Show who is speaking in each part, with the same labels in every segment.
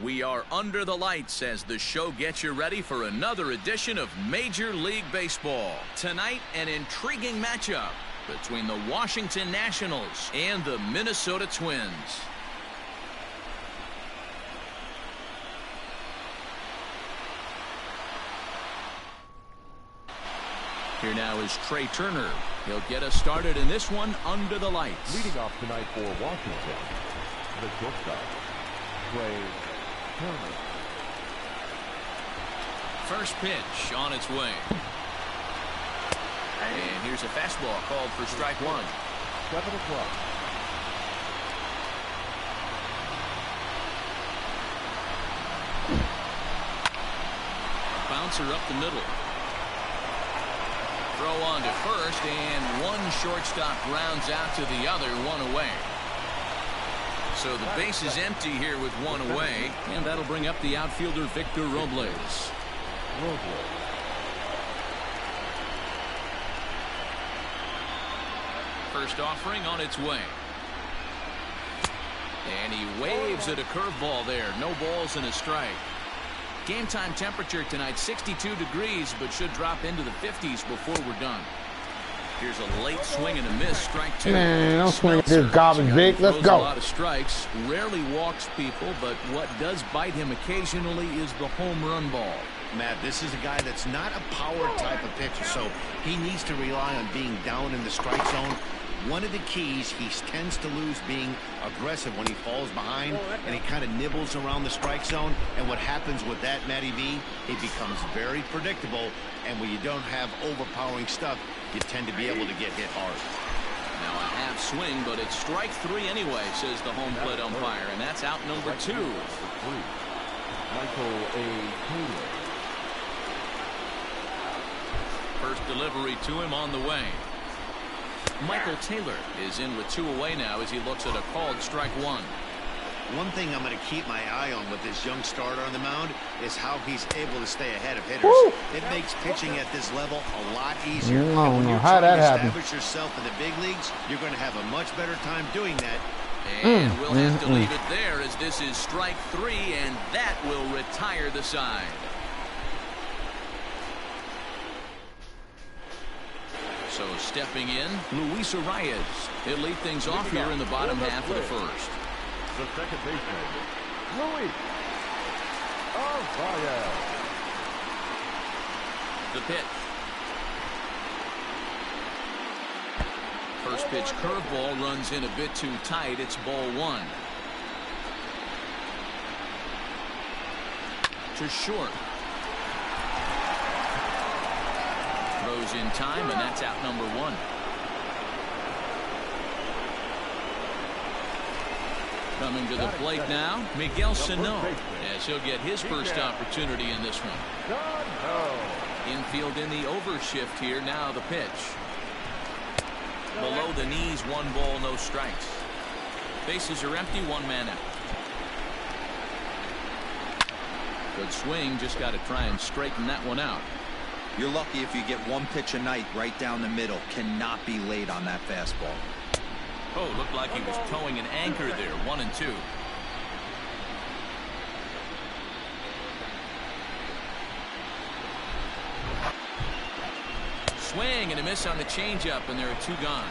Speaker 1: We are under the lights as the show gets you ready for another edition of Major League Baseball. Tonight, an intriguing matchup between the Washington Nationals and the Minnesota Twins. Here now is Trey Turner. He'll get us started in this one under the lights.
Speaker 2: Leading off tonight for Washington, the shortstop, Trey Turner.
Speaker 1: First pitch on its way. And here's a fastball called for strike one.
Speaker 2: 7 o'clock.
Speaker 1: Bouncer up the middle. Throw on to first, and one shortstop rounds out to the other, one away. So the base is empty here with one away, and that'll bring up the outfielder Victor Robles. First offering on its way. And he waves at a curveball there. No balls and a strike. Game time temperature tonight 62 degrees, but should drop into the 50s before we're done. Here's a late swing and a miss. Strike two.
Speaker 3: Man, don't swing at this garbage, Vic. Let's go.
Speaker 1: A lot of strikes. Rarely walks people, but what does bite him occasionally is the home run ball.
Speaker 4: Matt, this is a guy that's not a power type of pitcher, so he needs to rely on being down in the strike zone. One of the keys, he tends to lose being aggressive when he falls behind, and he kind of nibbles around the strike zone. And what happens with that, Matty V, it becomes very predictable. And when you don't have overpowering stuff, you tend to be able to get hit hard.
Speaker 1: Now a half swing, but it's strike three anyway, says the home plate umpire, and that's out number two.
Speaker 2: Michael A. Taylor.
Speaker 1: First delivery to him on the way. Michael Taylor is in with two away now as he looks at a called strike one.
Speaker 4: One thing I'm going to keep my eye on with this young starter on the mound is how he's able to stay ahead of hitters.
Speaker 3: Woo!
Speaker 4: It makes pitching at this level a lot easier.
Speaker 3: I don't know how that happened.
Speaker 4: When you're trying to establish yourself in the big leagues, you're going to have a much better time doing that.
Speaker 1: And we'll have to leave it there as this is strike three, and that will retire the side. So stepping in, Luis Arias. He'll lead things off here in the bottom half of the first.
Speaker 2: The second baseman, Luis Arias.
Speaker 1: The pitch. First pitch curveball runs in a bit too tight. It's ball one. To short. Throws in time, and that's out number one. Coming to the plate now, Miguel Sano, as he'll get his first opportunity in this one. Infield in the overshift here. Now the pitch. Below the knees, one ball, no strikes. Bases are empty, one man out. Good swing, just got to try and straighten that one out.
Speaker 5: You're lucky if you get one pitch a night right down the middle. Cannot be late on that fastball.
Speaker 1: Oh, looked like he was towing an anchor there. 1-2. Swing and a miss on the changeup, and there are two gone.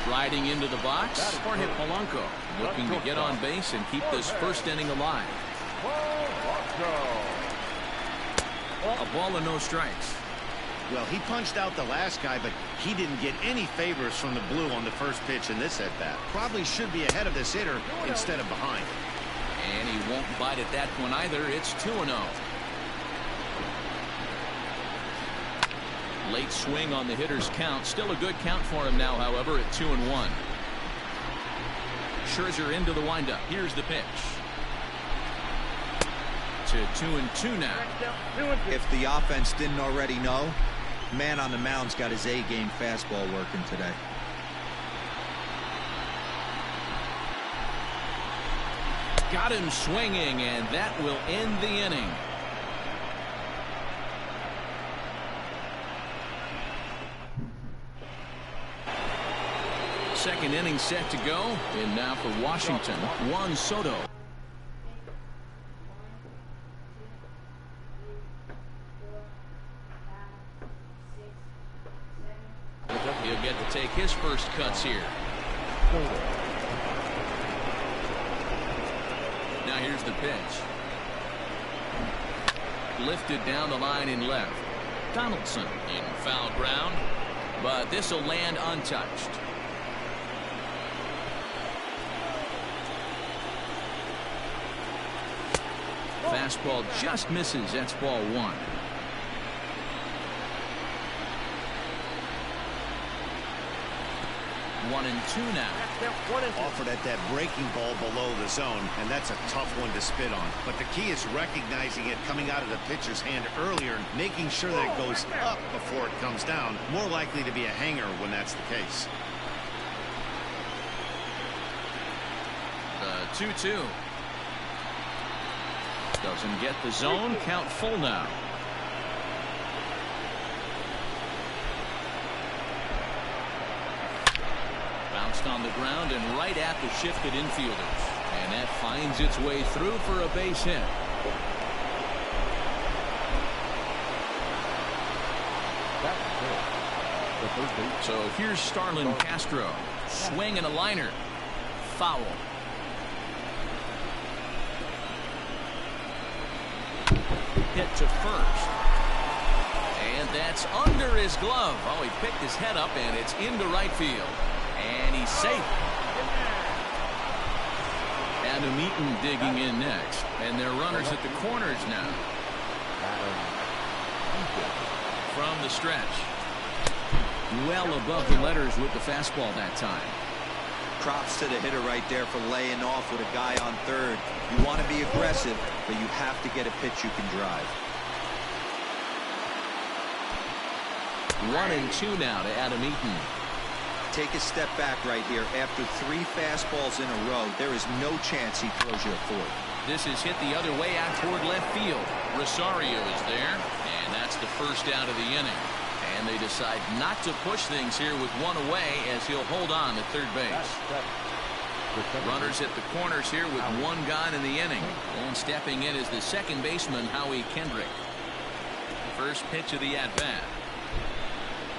Speaker 1: Striding into the box, Jorge Polanco, looking to get on base and keep this first inning alive. A ball and no strikes.
Speaker 4: Well, he punched out the last guy, but he didn't get any favors from the blue on the first pitch in this at-bat. Probably should be ahead of this hitter instead of behind.
Speaker 1: And he won't bite at that one either. It's 2-0. Late swing on the hitter's count. Still a good count for him now, however, at 2-1. Scherzer into the windup. Here's the pitch. To 2-2 now.
Speaker 5: If the offense didn't already know, man on the mound's got his A-game fastball working today.
Speaker 1: Got him swinging, and that will end the inning. Second inning set to go, and now for Washington, Juan Soto. he'll get to take his first cuts here. Now here's the pitch. Lifted down the line in left. Donaldson in foul ground, but this will land untouched. Fastball just misses. That's ball 1. 1-2 now.
Speaker 4: Offered at that breaking ball below the zone, and that's a tough one to spit on. But the key is recognizing it coming out of the pitcher's hand earlier and making sure that it goes up before it comes down. More likely to be a hanger when that's the case.
Speaker 1: The 2-2. Doesn't get the zone. Count full now. Bounced on the ground and right at the shifted infielders. And that finds its way through for a base hit. So here's Starlin Castro. Swing and a liner. Foul. Hit to first. And that's under his glove. Oh, he picked his head up and it's into right field. And he's safe. Adam Eaton digging in next. And they're runners at the corners now. From the stretch. Well above the letters with the fastball that time.
Speaker 5: Props to the hitter right there for laying off with a guy on third. You want to be aggressive, but you have to get a pitch you can drive.
Speaker 1: 1-2 now to Adam Eaton.
Speaker 5: Take a step back right here. After 3 fastballs in a row, there is no chance he throws you a fourth.
Speaker 1: This is hit the other way out toward left field. Rosario is there, and that's the first out of the inning. And they decide not to push things here with one away as he'll hold on at third base. Runners at the corners here with one gone in the inning. And stepping in is the second baseman, Howie Kendrick. First pitch of the at-bat.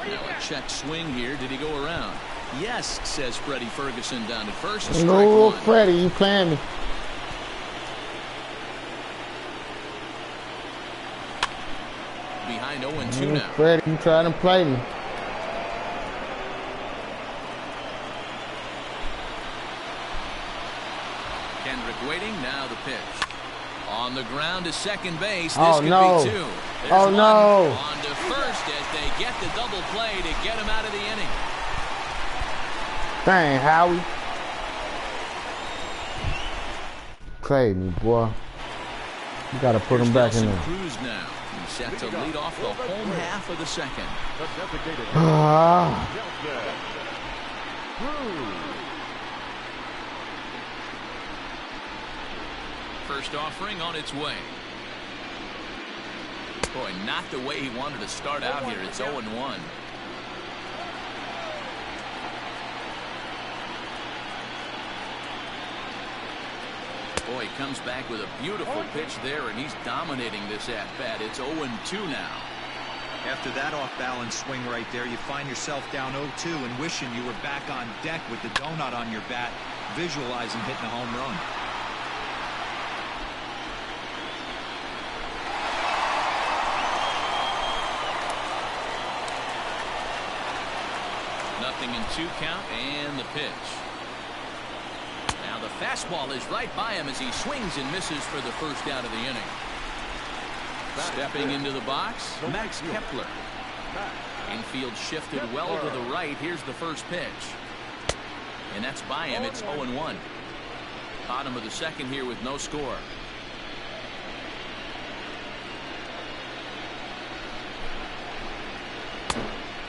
Speaker 1: Now a check swing here. Did he go around? Yes, says Freddie Ferguson down at first.
Speaker 3: No, Freddie, you playing me.
Speaker 1: Behind 0-2 now.
Speaker 3: Freddie, you trying to play me.
Speaker 1: Kendrick waiting. Now the pitch. On the ground to second base. This
Speaker 3: Oh,
Speaker 1: could
Speaker 3: no.
Speaker 1: be 2. There's
Speaker 3: Oh,
Speaker 1: one.
Speaker 3: no.
Speaker 1: On to first as they get the double play to get him out of the inning.
Speaker 3: Dang, Howie. Played me, boy. You gotta put him back in there.
Speaker 1: Cruz now. He's set to lead off the home half of the second. First offering on its way. Boy, not the way he wanted to start out here. It's 0-1. Boy, he comes back with a beautiful pitch there, and he's dominating this at-bat. It's 0-2 now.
Speaker 5: After that off-balance swing right there, you find yourself down 0-2 and wishing you were back on deck with the donut on your bat, visualizing hitting a home run.
Speaker 1: Nothing in 2 count, and the pitch. Now the fastball is right by him as he swings and misses for the first out of the inning. Stepping into the box, Max Kepler. Infield shifted well to the right. Here's the first pitch. And that's by him. It's 0-1. Bottom of the second here with no score.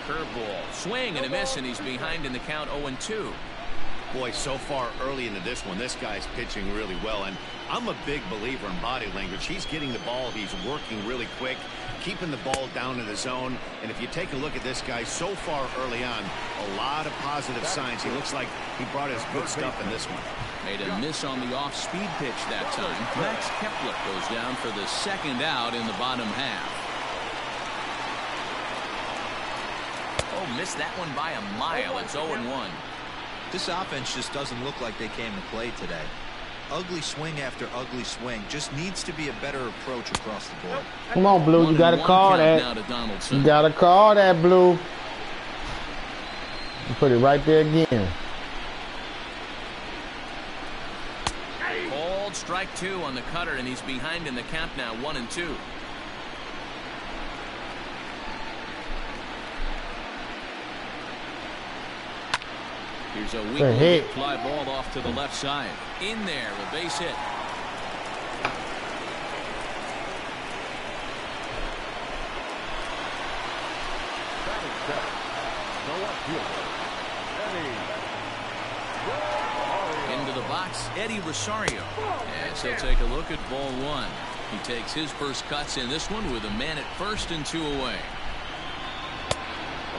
Speaker 1: Curveball, swing and a miss, and he's behind in the count 0-2.
Speaker 4: Boy, so far early into this one, this guy's pitching really well, and I'm a big believer in body language. He's getting the ball, he's working really quick, keeping the ball down in the zone, and if you take a look at this guy so far early on, a lot of positive signs. He looks like he brought his good stuff in this one.
Speaker 1: Made a miss on the off-speed pitch that time. Max Kepler goes down for the second out in the bottom half. Oh, missed that one by a mile. It's 0-1.
Speaker 5: This offense just doesn't look like they came to play today. Ugly swing after ugly swing. Just needs to be a better approach across the board.
Speaker 3: Come on, Blue. You got to call that. You got to call that, Blue. Put it right there again.
Speaker 1: Called strike 2 on the cutter, and he's behind in the count now, 1-2. Here's a weak fly ball off to the left side. In there, a base hit. Into the box, Eddie Rosario. As he'll take a look at ball 1. He takes his first cuts in this one with a man at first and 2 away.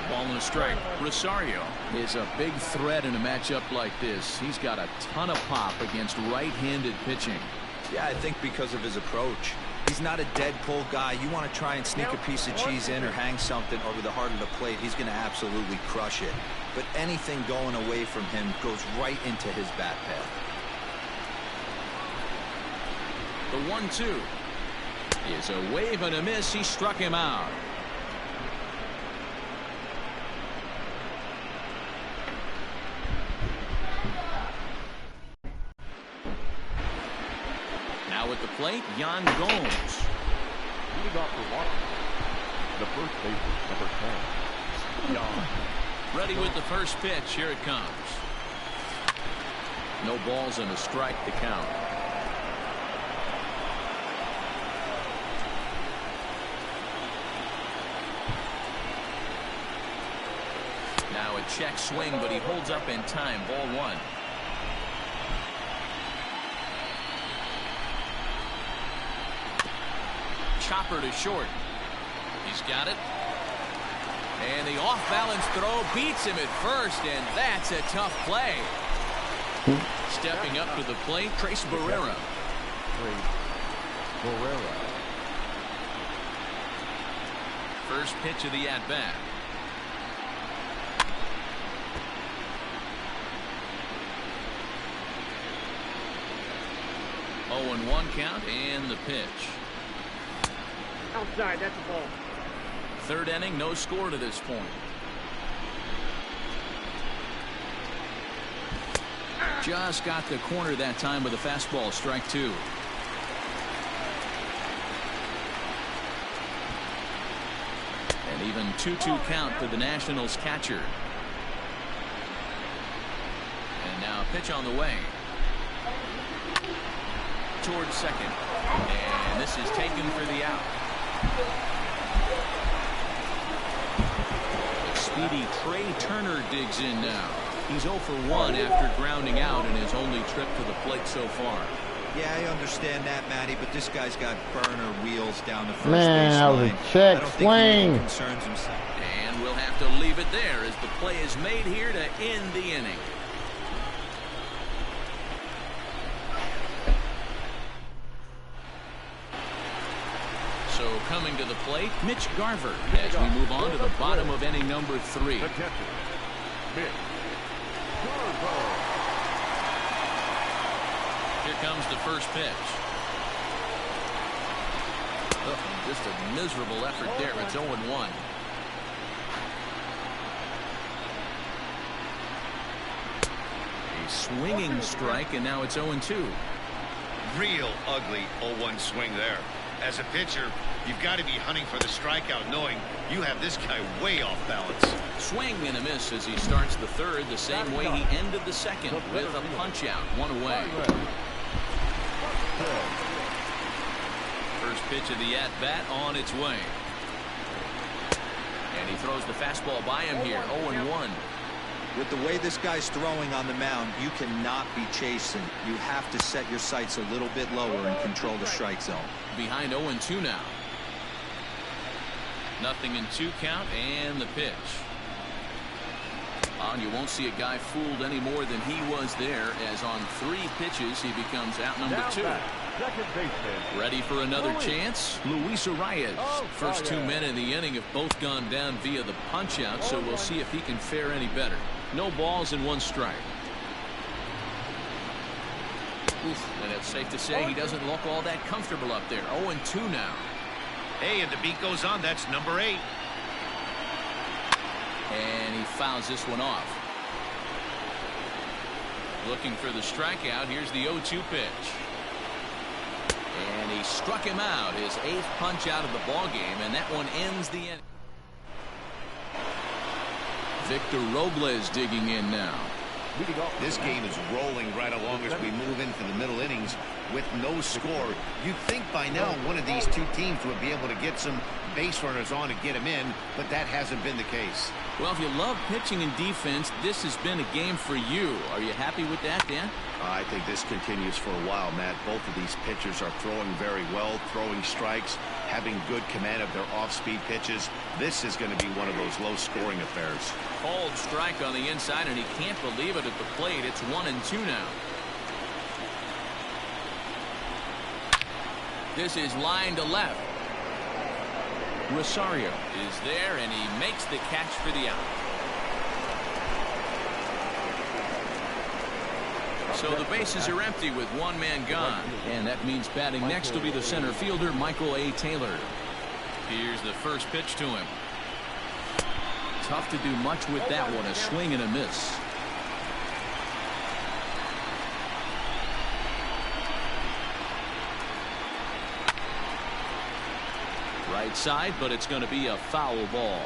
Speaker 1: Ball and a strike. Rosario is a big threat in a matchup like this. He's got a ton of pop against right-handed pitching.
Speaker 5: Yeah, I think because of his approach. He's not a dead pull guy. You want to try and sneak a piece of cheese in or hang something over the heart of the plate, he's going to absolutely crush it. But anything going away from him goes right into his bat path.
Speaker 1: The 1-2 is a wave and a miss. He struck him out. At the plate, Yan Gomes.
Speaker 2: Leading off for Washington, the first baseman, number 10, Yan.
Speaker 1: Ready with the first pitch. Here it comes. No balls and a strike to count. Now a check swing, but he holds up in time. Ball 1. Chopper to short. He's got it. And the off-balance throw beats him at first, and that's a tough play. Stepping up to the plate, Trace Barrera. First pitch of the at-bat. Oh, and 1 count, and the pitch.
Speaker 6: Outside, that's a ball.
Speaker 1: Third inning, no score to this point. Just got the corner that time with a fastball, strike 2. And even 2-2 count to the Nationals catcher. And now a pitch on the way. Towards second. And this is taken for the out. The speedy Trey Turner digs in now. He's 0 for 1 after grounding out in his only trip to the plate so far.
Speaker 5: Yeah, I understand that, Matty, but this guy's got burner wheels down the first
Speaker 3: Man, that was a check swing.
Speaker 5: Concerns himself.
Speaker 1: And we'll have to leave it there as the play is made here to end the inning. So coming to the plate, Mitch Garver as we move on to the bottom of inning number 3.
Speaker 2: The catcher, Mitch Garver.
Speaker 1: Here comes the first pitch. Oh, just a miserable effort there. It's 0-1. A swinging strike, and now it's 0-2.
Speaker 4: Real ugly 0-1 swing there. As a pitcher, you've got to be hunting for the strikeout, knowing you have this guy way off balance.
Speaker 1: Swing and a miss as he starts the third, the same way he ended the second, with a punch out, 1 away. First pitch of the at-bat on its way. And he throws the fastball by him here, 0-1.
Speaker 5: With the way this guy's throwing on the mound, you cannot be chasing. You have to set your sights a little bit lower and control the strike zone.
Speaker 1: Behind 0-2 now. Nothing in 2 count, and the pitch. And you won't see a guy fooled any more than he was there, as on 3 pitches he becomes out number 2.
Speaker 2: second baseman.
Speaker 1: Ready for another chance? Luis Arias. First 2 men in the inning have both gone down via the punch-out, so we'll see if he can fare any better. No balls and 1 strike. Oof, and it's safe to say he doesn't look all that comfortable up there. 0-2 now.
Speaker 4: Hey, and the beat goes on. That's number 8.
Speaker 1: And he fouls this one off. Looking for the strikeout. Here's the 0-2 pitch. And he struck him out. His 8th punch out of the ball game, and that one ends the inning. Victor Robles digging in now.
Speaker 4: This game is rolling right along as we move into the middle innings with no score. You'd think by now one of these two teams would be able to get some base runners on and get them in, but that hasn't been the case.
Speaker 1: Well, if you love pitching and defense, this has been a game for you. Are you happy with that, Dan?
Speaker 4: I think this continues for a while, Matt. Both of these pitchers are throwing very well, throwing strikes, having good command of their off-speed pitches. This is going to be one of those low-scoring affairs.
Speaker 1: Cold strike on the inside, and he can't believe it at the plate. It's 1-2 now. This is line to left. Rosario is there, and he makes the catch for the out. So the bases are empty with 1 man gone, and that means batting next will be the center fielder, Michael A. Taylor. Here's the first pitch to him. Tough to do much with that one, a swing and a miss. Right side, but it's going to be a foul ball.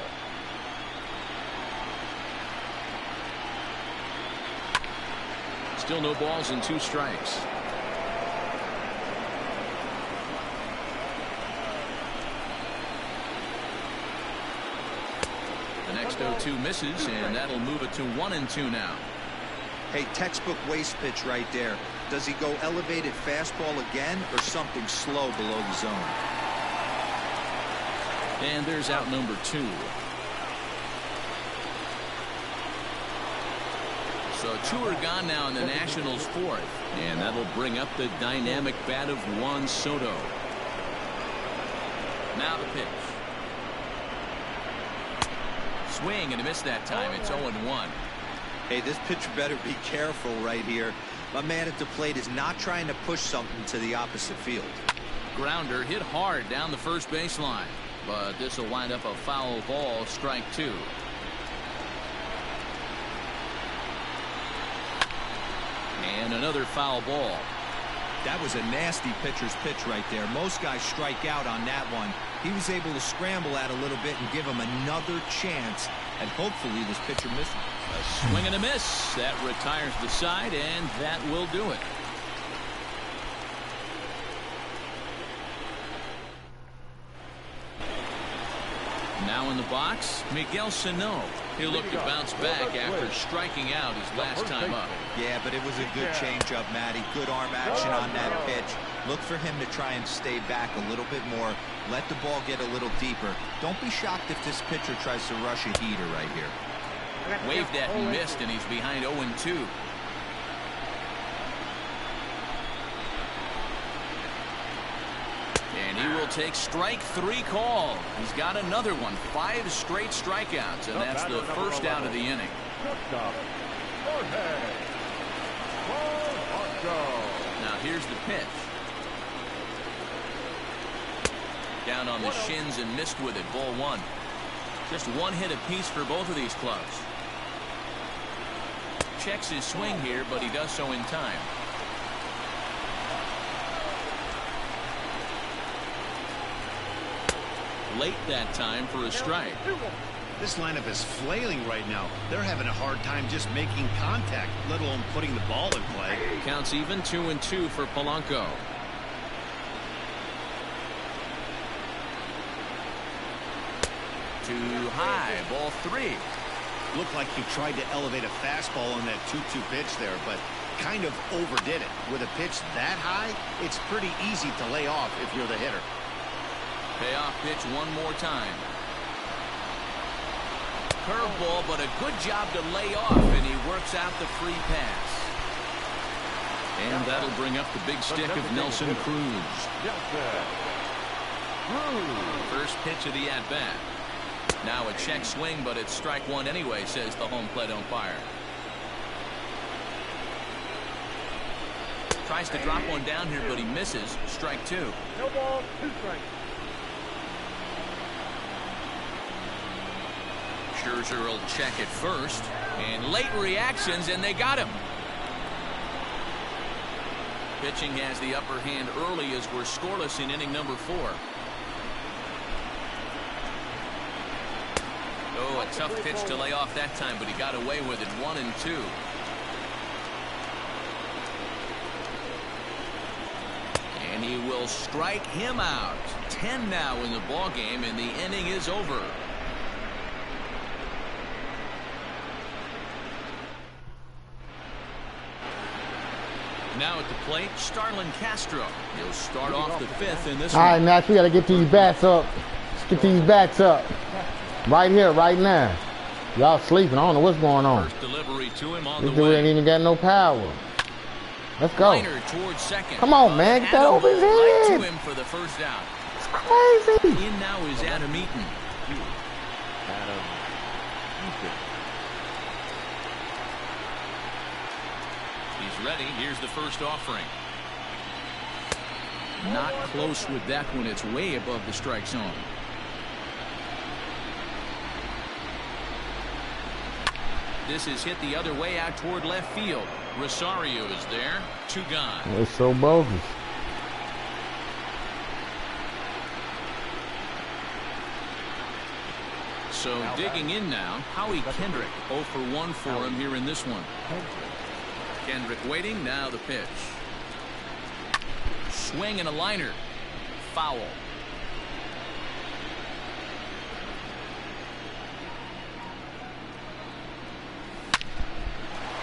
Speaker 1: Still no balls and 2 strikes. The next 0-2 misses, and that'll move it to 1-2 now.
Speaker 5: Hey, textbook waste pitch right there. Does he go elevated fastball again or something slow below the zone?
Speaker 1: And there's out number 2. So 2 are gone now in the Nationals' 4th, and that'll bring up the dynamic bat of Juan Soto. Now the pitch. Swing and a miss that time. It's 0-1.
Speaker 5: Hey, this pitcher better be careful right here. My man at the plate is not trying to push something to the opposite field.
Speaker 1: Grounder hit hard down the first baseline, but this will wind up a foul ball, strike 2. And another foul ball.
Speaker 5: That was a nasty pitcher's pitch right there. Most guys strike out on that one. He was able to scramble out a little bit and give him another chance, and hopefully this pitcher misses.
Speaker 1: A swing and a miss. That retires the side, and that will do it. Now in the box, Miguel Sano. He'll look to bounce back after striking out his last time up.
Speaker 5: Yeah, but it was a good changeup, Matty. Good arm action on that pitch. Look for him to try and stay back a little bit more. Let the ball get a little deeper. Don't be shocked if this pitcher tries to rush a heater right here.
Speaker 1: Waved at and missed, and he's behind 0-2. And he will take strike 3 call. He's got another one. 5 straight strikeouts, and that's the first out of the inning. Now here's the pitch. Down on the shins and missed with it. Ball 1. Just 1 hit apiece for both of these clubs. Checks his swing here, but he does so in time. Late that time for a strike.
Speaker 4: This lineup is flailing right now. They're having a hard time just making contact, let alone putting the ball in play.
Speaker 1: Counts even 2-2 for Polanco. Too high. Ball 3.
Speaker 4: Looked like he tried to elevate a fastball on that 2-2 pitch there, but kind of overdid it. With a pitch that high, it's pretty easy to lay off if you're the hitter.
Speaker 1: Payoff pitch one more time. Curveball, but a good job to lay off, and he works out the free pass. And that'll bring up the big stick of Nelson Cruz. First pitch of the at-bat. Now a check swing, but it's strike one anyway, says the home plate umpire. Tries to drop one down here, but he misses. Strike two.
Speaker 2: No ball, 2 strikes.
Speaker 1: Scherzer will check at first. And late reactions, and they got him. Pitching has the upper hand early as we're scoreless in inning number 4. Oh, a tough pitch to lay off that time, but he got away with it. 1-2. And he will strike him out. 10 now in the ball game, and the inning is over. Now at the plate, Starlin Castro. He'll start off the 5th in this one.
Speaker 3: All right, Max, we got to get these bats up. Let's get these bats up. Right here, right now. Y'all sleeping. I don't know what's going on.
Speaker 1: First delivery to him on
Speaker 3: This
Speaker 1: the
Speaker 3: dude
Speaker 1: way.
Speaker 3: ain't even got no power. Let's go.
Speaker 1: Liner towards second.
Speaker 3: Come on, man. Get that over his
Speaker 1: Right
Speaker 3: head.
Speaker 1: to him for the first out.
Speaker 3: It's crazy.
Speaker 1: In now is Adam Eaton.
Speaker 2: Adam Eaton.
Speaker 1: He's ready. Here's the first offering. Not close with that one. It's way above the strike zone. This is hit the other way out toward left field. Rosario is there. 2 gone.
Speaker 3: It's so bogus.
Speaker 1: So digging in now, Howie Kendrick. 0 for 1 for him here in this one. Kendrick waiting. Now the pitch. Swing and a liner. Foul.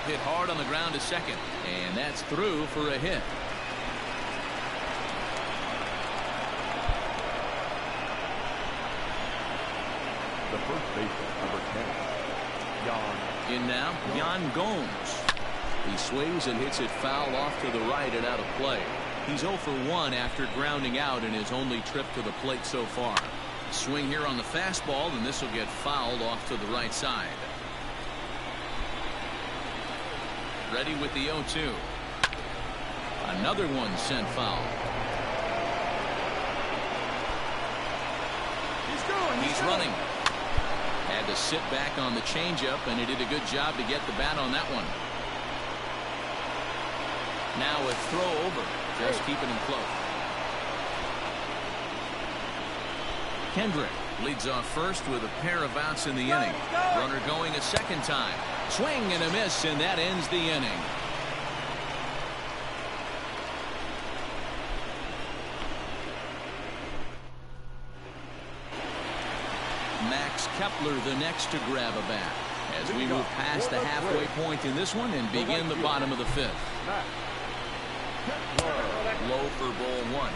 Speaker 1: Hit hard on the ground to second, and that's through for a hit.
Speaker 2: The first baseman, number 10, Jan.
Speaker 1: In now, Yan Gomes. He swings and hits it foul off to the right and out of play. He's 0 for 1 after grounding out in his only trip to the plate so far. Swing here on the fastball, and this will get fouled off to the right side. Ready with the 0-2. Another one sent foul. He's running. Had to sit back on the changeup, and he did a good job to get the bat on that one. Now a throw over, just keeping him close. Kendrick leads off first with a pair of outs in the inning. Runner going a second time. Swing and a miss, and that ends the inning. Max Kepler the next to grab a bat as we move past the halfway point in this one and begin the bottom of the 5th. Low for ball 1.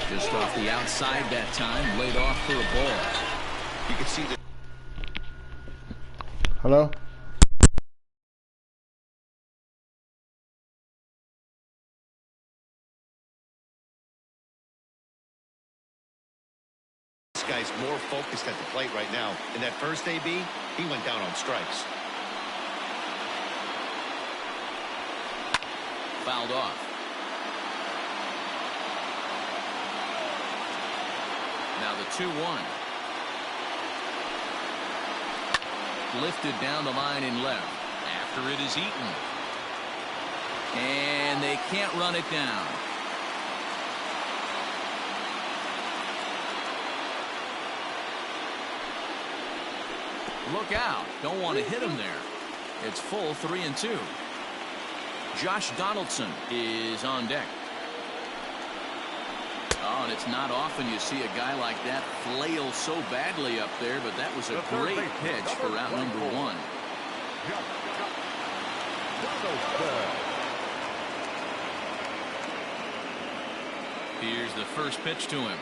Speaker 1: Just off the outside that time, laid off for a ball.
Speaker 4: You can see the
Speaker 3: Hello?
Speaker 4: this guy's more focused at the plate right now. In that first AB, he went down on strikes.
Speaker 1: Fouled off. Now the 2-1. Lifted down the line in left. After it is Eaton. And they can't run it down. Look out. Don't want to hit him there. It's full 3-2. Josh Donaldson is on deck. Oh, and it's not often you see a guy like that flail so badly up there, but that was a great pitch for out number 1. Here's the first pitch to him.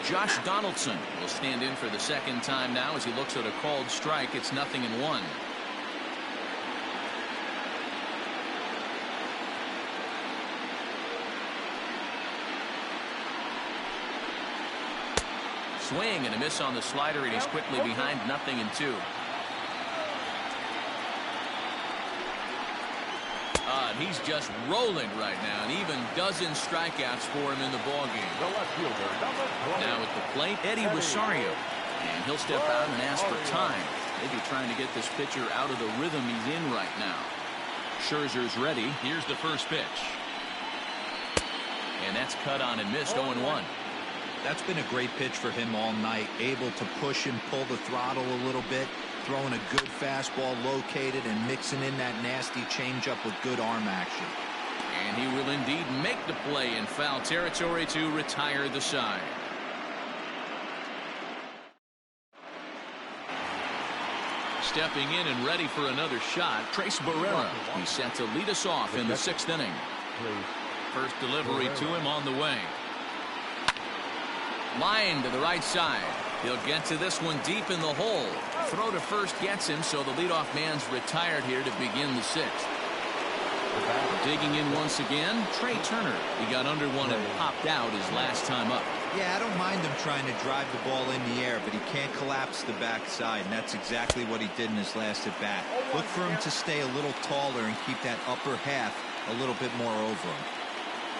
Speaker 1: Josh Donaldson will stand in for the second time now as he looks at a called strike. It's 0-1. Swing and a miss on the slider, and he's quickly behind 0-2. He's just rolling right now, and even dozen strikeouts for him in the ballgame. Now at the plate, Eddie Rosario, and he'll step out and ask for time. Maybe trying to get this pitcher out of the rhythm he's in right now. Scherzer's ready. Here's the first pitch, and that's cut on and missed. 0-1.
Speaker 5: That's been a great pitch for him all night. Able to push and pull the throttle a little bit. Throwing a good fastball located and mixing in that nasty changeup with good arm action.
Speaker 1: And he will indeed make the play in foul territory to retire the side. Stepping in and ready for another shot, Trace Barrera. He's set to lead us off in the 6th inning. First delivery to him on the way. Line to the right side. He'll get to this one deep in the hole. Throw to first gets him, so the leadoff man's retired here to begin the 6th. Digging in once again, Trey Turner. He got under one and popped out his last time up.
Speaker 5: Yeah, I don't mind him trying to drive the ball in the air, but he can't collapse the backside, and that's exactly what he did in his last at bat. Look for him to stay a little taller and keep that upper half a little bit more over him.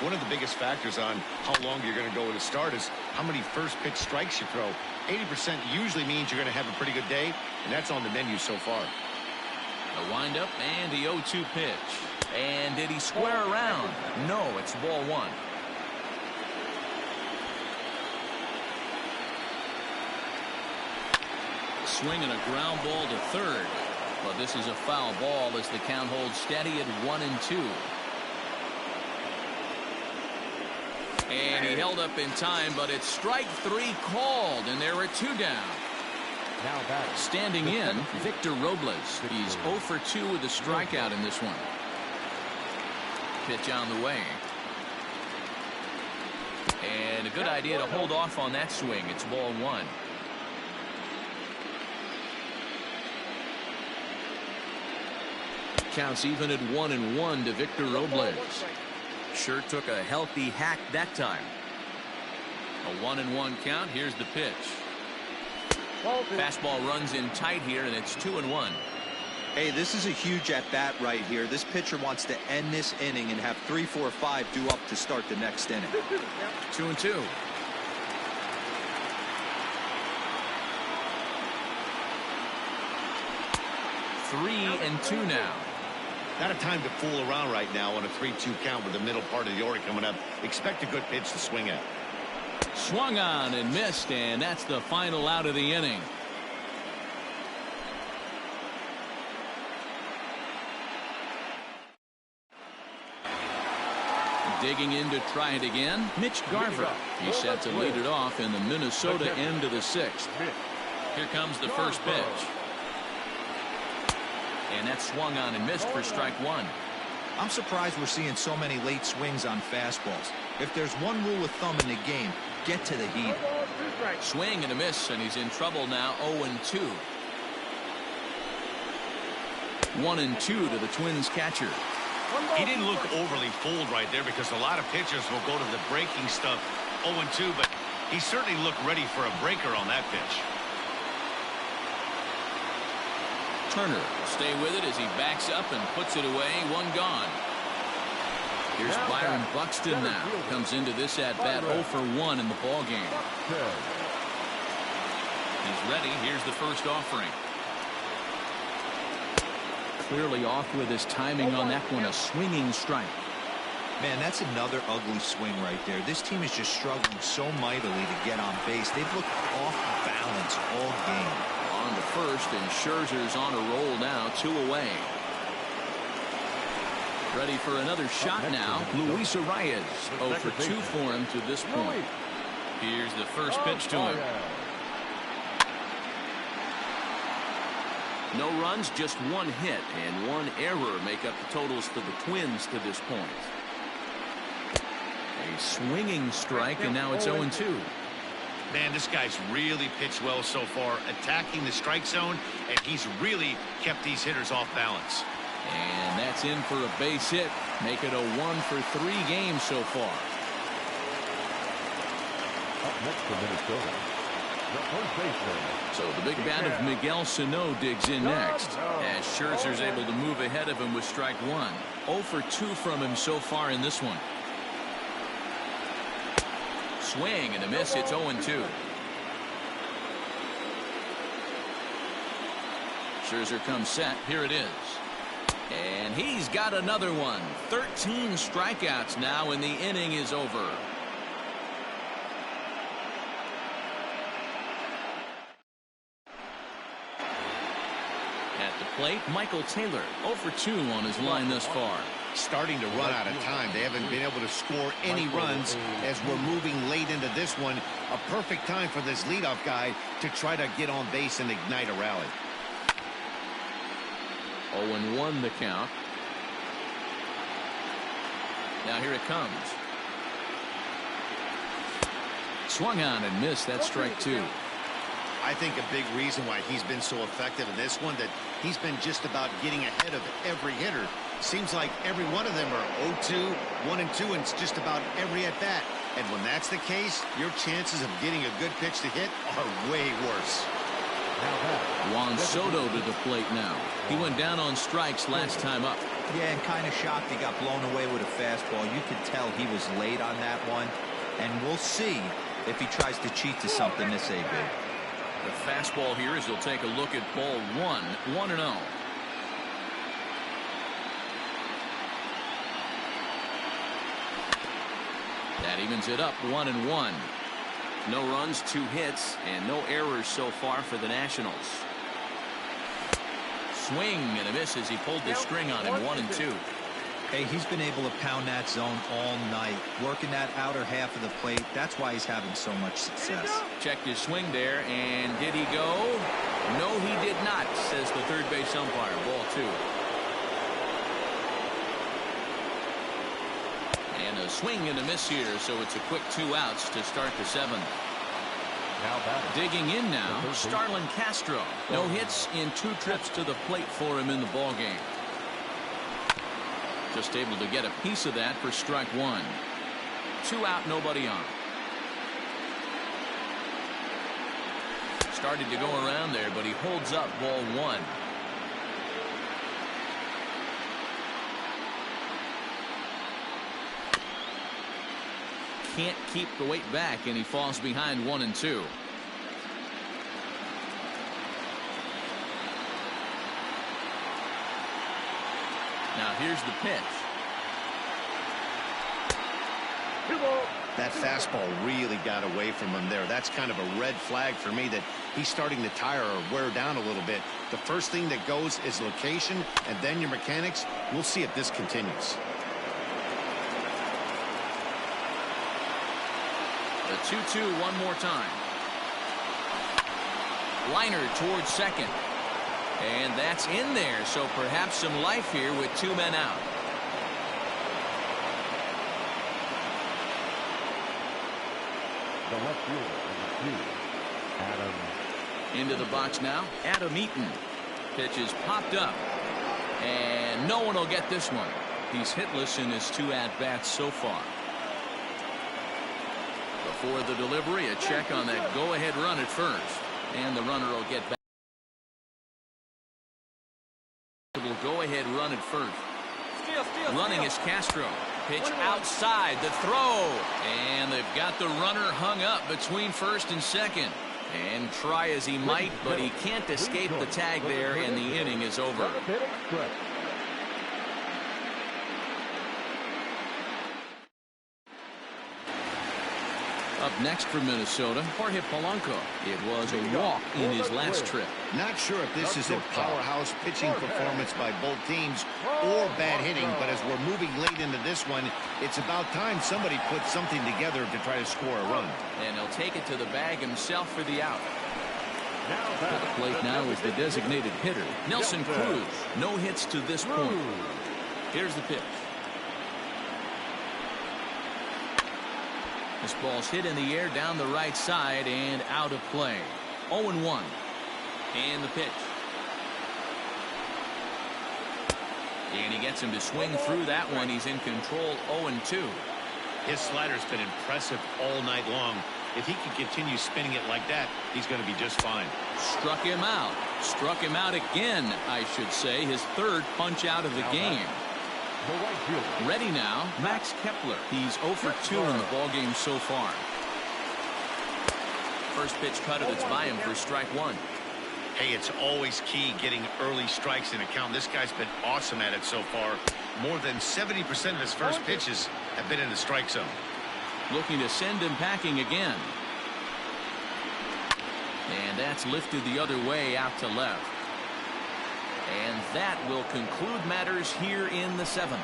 Speaker 4: One of the biggest factors on how long you're going to go with a start is how many first pitch strikes you throw. 80% usually means you're going to have a pretty good day, and that's on the menu so far.
Speaker 1: A windup and the 0-2 pitch. And did he square around? No, it's ball 1. Swing and a ground ball to third. But this is a foul ball as the count holds steady at 1-2. And he held up in time, but it's strike 3 called, and there are 2 down. Standing in, Victor Robles. He's 0 for 2 with a strikeout in this one. Pitch on the way. And a good idea to hold off on that swing. It's ball 1. Counts even at 1-1 to Victor Robles. Sure took a healthy hack that time. A 1-1 count. Here's the pitch. Fastball runs in tight here, and it's 2-1.
Speaker 5: Hey, this is a huge at-bat right here. This pitcher wants to end this inning and have 3, 4, 5 due up to start the next inning.
Speaker 1: 2-2. Three and 2 now.
Speaker 4: Not a time to fool around right now on a 3-2 count with the middle part of the order coming up. Expect a good pitch to swing at.
Speaker 1: Swung on and missed, and that's the final out of the inning. Digging in to try it again, Mitch Garver. He's set to lead it off in the Minnesota end of the 6th. Here comes the first pitch. And that's swung on and missed for strike 1.
Speaker 5: I'm surprised we're seeing so many late swings on fastballs. If there's one rule of thumb in the game, get to the heat.
Speaker 1: Swing and a miss, and he's in trouble now. 0-2. 1-2 to the Twins catcher.
Speaker 4: He didn't look overly fooled right there because a lot of pitchers will go to the breaking stuff 0-2, but he certainly looked ready for a breaker on that pitch.
Speaker 1: Turner will stay with it as he backs up and puts it away. 1 gone. Here's Byron Buxton now. Comes into this at-bat 0 for 1 in the ballgame. He's ready. Here's the first offering. Clearly off with his timing on that one. A swinging strike.
Speaker 5: Man, that's another ugly swing right there. This team is just struggling so mightily to get on base. They've looked off balance all game.
Speaker 1: On to first, and Scherzer's on a roll now. 2 away. Ready for another shot now. Luis Arias. 0 for 2 for him to this point. Here's the first pitch to him. No runs, just 1 hit, and 1 error make up the totals for the Twins to this point. A swinging strike, and now it's 0-2.
Speaker 4: Man, this guy's really pitched well so far, attacking the strike zone, and he's really kept these hitters off balance.
Speaker 1: And that's in for a base hit. Make it a 1-for-3 game so far.
Speaker 2: Up next for Minnesota, the first baseman.
Speaker 1: So the big bat of Miguel Sano digs in next, as Scherzer's able to move ahead of him with strike one. 0 for 2 from him so far in this one. Swing and a miss. It's 0-2. Scherzer comes set. Here it is. And he's got another one. 13 strikeouts now, and the inning is over. At the plate, Michael Taylor, 0 for 2 on his line thus far.
Speaker 4: Starting to run out of time. They haven't been able to score any runs as we're moving late into this one. A perfect time for this leadoff guy to try to get on base and ignite a rally.
Speaker 1: 0-1 the count. Now here it comes. Swung on and missed. That's strike 2.
Speaker 4: I think a big reason why he's been so effective in this one, that he's been just about getting ahead of every hitter. Seems like every one of them are 0-2, 1-2, and it's just about every at bat. And when that's the case, your chances of getting a good pitch to hit are way worse.
Speaker 1: Juan Soto to the plate now. He went down on strikes last time up.
Speaker 5: Yeah, and kind of shocked he got blown away with a fastball. You could tell he was late on that one. And we'll see if he tries to cheat to something this AB.
Speaker 1: The fastball here as he'll take a look at ball 1, 1-0. That evens it up 1-1. No runs, 2 hits, and no errors so far for the Nationals. Swing and a miss as he pulled the string on him. 1-2.
Speaker 5: Hey, he's been able to pound that zone all night, working that outer half of the plate. That's why he's having so much success.
Speaker 1: Checked his swing there, and did he go? No, he did not, says the third base umpire. Ball 2. And a swing and a miss here, so it's a quick 2 outs to start the 7th. Digging in now, Starlin Castro. No hits in 2 trips to the plate for him in the ballgame. Just able to get a piece of that for strike 1. 2 out, nobody on. Started to go around there, but he holds up ball 1. Can't keep the weight back, and he falls behind 1-2. Now here's the pitch.
Speaker 4: That fastball really got away from him there. That's kind of a red flag for me that he's starting to tire or wear down a little bit. The first thing that goes is location, and then your mechanics. We'll see if this continues.
Speaker 1: The 2-2 one more time. Liner towards second. And that's in there, so perhaps some life here with 2 men out.
Speaker 2: The left fielder, Adam.
Speaker 1: Into the box now, Adam Eaton. Pitch is popped up. And no one will get this one. He's hitless in his 2 at-bats so far. Before the delivery, a check on that go-ahead run at first. And the runner will get back. Go-ahead run at first. Running is Castro. Pitch outside the throw. And they've got the runner hung up between first and second. And try as he might, but he can't escape the tag there, and the inning is over. Up next for Minnesota, Jorge Polanco. It was a walk in his last trip.
Speaker 4: Not sure if this is a powerhouse pitching performance by both teams or bad hitting, but as we're moving late into this one, it's about time somebody puts something together to try to score a run.
Speaker 1: And he'll take it to the bag himself for the out. To the plate now is the designated hitter, Nelson Cruz. No hits to this point. Here's the pitch. This ball's hit in the air down the right side and out of play. 0-1. And the pitch. And he gets him to swing through that one. He's in control. 0-2.
Speaker 4: His slider's been impressive all night long. If he can continue spinning it like that, he's going to be just fine.
Speaker 1: Struck him out. Struck him out again, I should say. His third punch out of the game. Ready now, Max Kepler. He's 0 for 2 in the ballgame so far. First pitch cut, it's by him for strike one.
Speaker 4: Hey, it's always key getting early strikes in a count. This guy's been awesome at it so far. More than 70% of his first pitches have been in the strike zone.
Speaker 1: Looking to send him packing again. And that's lifted the other way out to left. And that will conclude matters here in the 7th.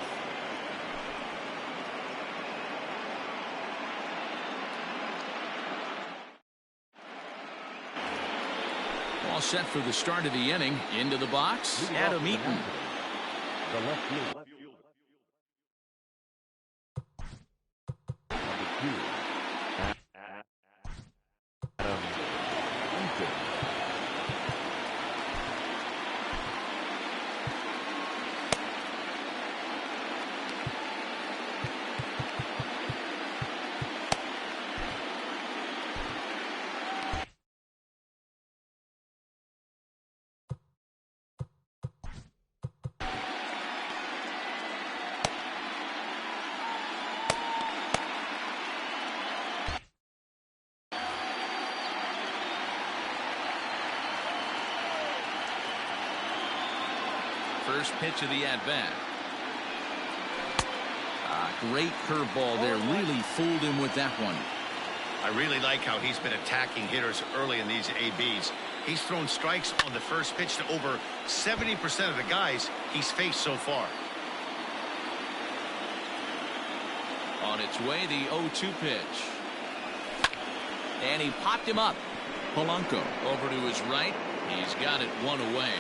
Speaker 1: All set for the start of the inning. Into the box, Adam Eaton.
Speaker 2: The left field.
Speaker 1: First pitch of the at-bat. Great curveball there. Really fooled him with that one.
Speaker 4: I really like how he's been attacking hitters early in these ABs. He's thrown strikes on the first pitch to over 70% of the guys he's faced so far.
Speaker 1: On its way, the 0-2 pitch. And he popped him up. Polanco over to his right. He's got it one away.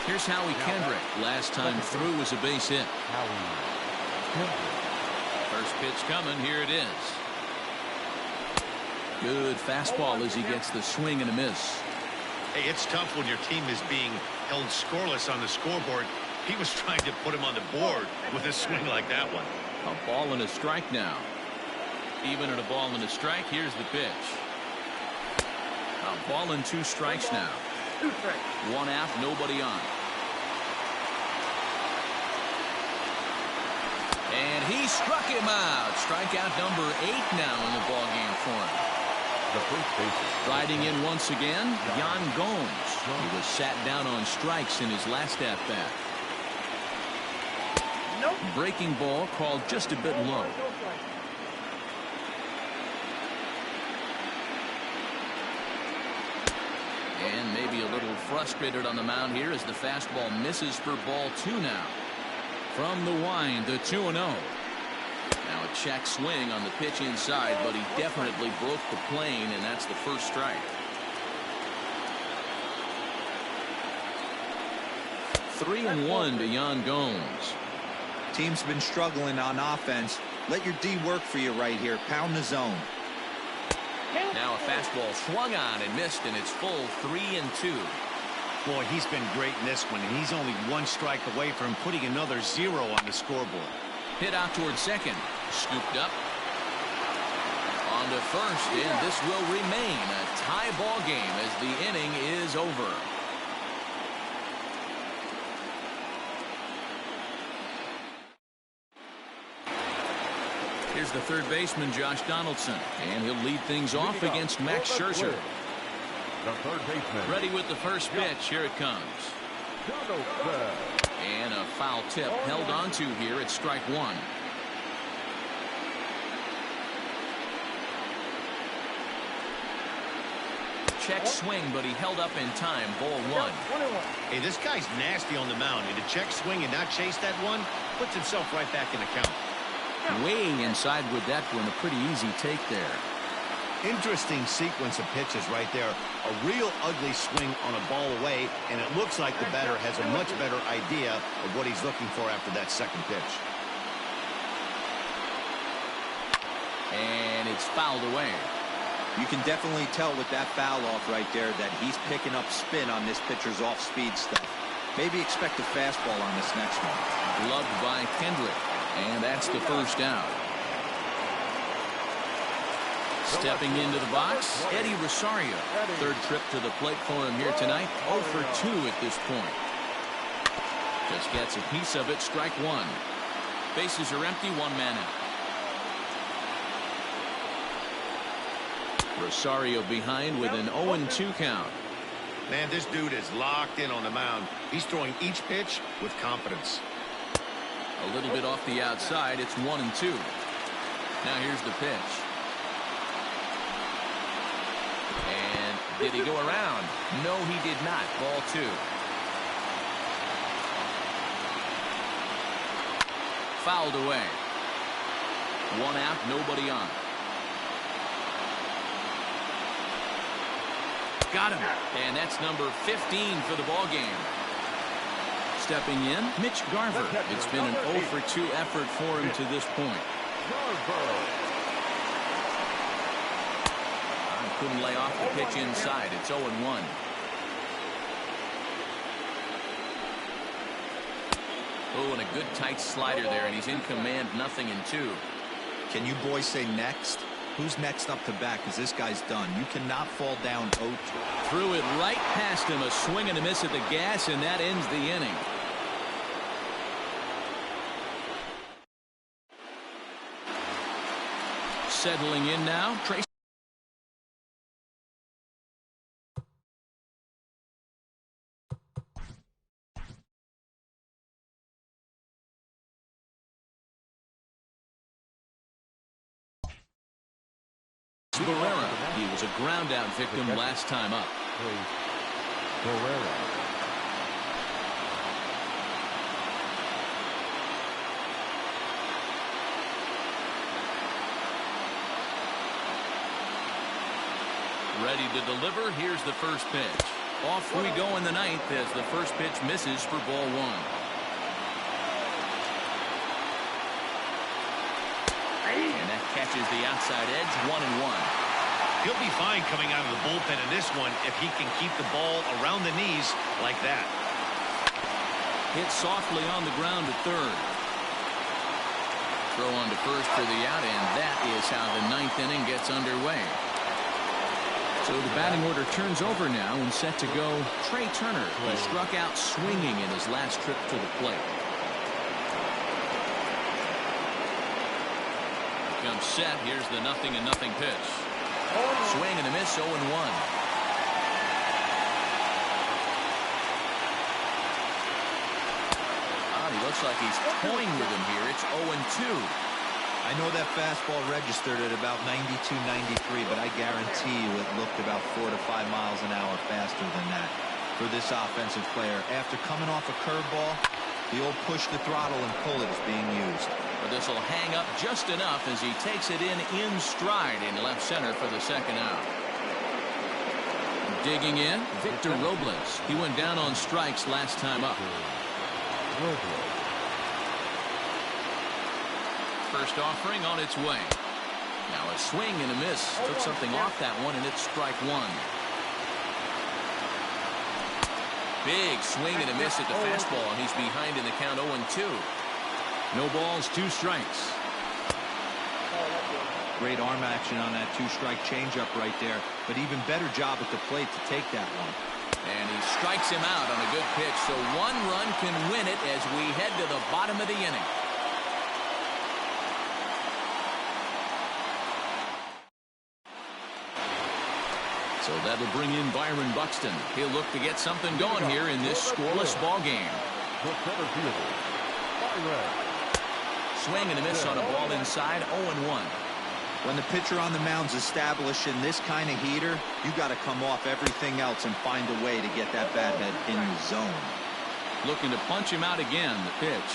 Speaker 1: Here's Howie Kendrick. Last time through was a base hit. First pitch coming. Here it is. Good fastball as he gets the swing and a miss.
Speaker 4: Hey, it's tough when your team is being held scoreless on the scoreboard. He was trying to put him on the board with a swing like that one.
Speaker 1: A ball and a strike now. Even at a ball and a strike, here's the pitch. A ball and 2 strikes now. 1 out, nobody on. And he struck him out. Strikeout number 8 now in the ballgame for him.
Speaker 2: The first baseman.
Speaker 1: Riding in once again, Yan Gomes. He was sat down on strikes in his last at-bat. Breaking ball called just a bit low. And maybe a little frustrated on the mound here as the fastball misses for ball 2 now. From the wind, the 2-0. Now a check swing on the pitch inside, but he definitely broke the plane, and that's the first strike. 3-1 to Yan Gomes.
Speaker 5: Team's been struggling on offense. Let your D work for you right here. Pound the zone.
Speaker 1: Now a fastball swung on and missed, and it's full 3-2.
Speaker 4: Boy, he's been great in this one, and he's only 1 strike away from putting another 0 on the scoreboard.
Speaker 1: Hit out towards second. Scooped up. On to first, and this will remain a tie ball game as the inning is over. Here's the third baseman, Josh Donaldson, and he'll lead things off against Max Scherzer.
Speaker 2: The third baseman.
Speaker 1: Ready with the first pitch. Here it comes. And a foul tip held onto here at strike 1. Check swing, but he held up in time. Ball 1.
Speaker 4: Hey, this guy's nasty on the mound, and to check swing and not chase that one puts himself right back in the count.
Speaker 1: Way inside with that one. A pretty easy take there.
Speaker 4: Interesting sequence of pitches right there. A real ugly swing on a ball away, and it looks like the batter has a much better idea of what he's looking for after that second pitch.
Speaker 1: And it's fouled away.
Speaker 5: You can definitely tell with that foul off right there that he's picking up spin on this pitcher's off-speed stuff. Maybe expect a fastball on this next one.
Speaker 1: Gloved by Kendrick. And that's the first down. Stepping into the box, Eddie Rosario. Third trip to the plate for him here tonight. 0 for 2 at this point. Just gets a piece of it. Strike one. Bases are empty. One man out. Rosario behind with an 0-2 count.
Speaker 4: Man, this dude is locked in on the mound. He's throwing each pitch with confidence.
Speaker 1: A little bit off the outside. It's 1-2. Now here's the pitch. And did he go around? No, he did not. Ball 2. Fouled away. One out, nobody on. Got him. And that's number 15 for the ball game. Stepping in, Mitch Garver. It's been an 0 for 2 effort for him to this point. Couldn't lay off the pitch inside. It's 0-1. Oh, and a good tight slider there, and he's in command. 0-2.
Speaker 5: Can you boys say next? Who's next up to bat? Because this guy's done. You cannot fall down 0-2.
Speaker 1: Threw it right past him. A swing and a miss at the gas, and that ends the inning. Settling in now, Tracy. Barrera. He was a ground out victim last time up.
Speaker 2: Barrera.
Speaker 1: Ready to deliver. Here's the first pitch. Off we go in the ninth as the first pitch misses for ball 1. And that catches the outside edge. 1-1.
Speaker 4: He'll be fine coming out of the bullpen in this one if he can keep the ball around the knees like that.
Speaker 1: Hit softly on the ground to third. Throw on to first for the out, and that is how the ninth inning gets underway. So the batting order turns over now and set to go Trey Turner, who struck out swinging in his last trip to the plate. Comes set. Here's the 0-0 pitch. Swing and a miss. 0-1. He looks like he's toying with him here. It's 0-2.
Speaker 5: I know that fastball registered at about 92, 93, but I guarantee you it looked about 4 to 5 miles an hour faster than that for this offensive player. After coming off a curveball, the old push the throttle and pull it is being used.
Speaker 1: But this will hang up just enough as he takes it in stride in left center for the second out. Digging in, Victor Robles. He went down on strikes last time up. First offering on its way. Now a swing and a miss. Took something off that one, and it's strike 1. Big swing and a miss at the fastball, and he's behind in the count. 0-2. No balls, 2 strikes.
Speaker 5: Great arm action on that 2-strike changeup right there, but even better job at the plate to take that one.
Speaker 1: And he strikes him out on a good pitch, so 1 run can win it as we head to the bottom of the inning. So that'll bring in Byron Buxton. He'll look to get something going here in this scoreless ball game. Swing and a miss on a ball inside. 0-1.
Speaker 5: When the pitcher on the mound's establishing this kind of heater, you got to come off everything else and find a way to get that bat head in the zone.
Speaker 1: Looking to punch him out again. The pitch.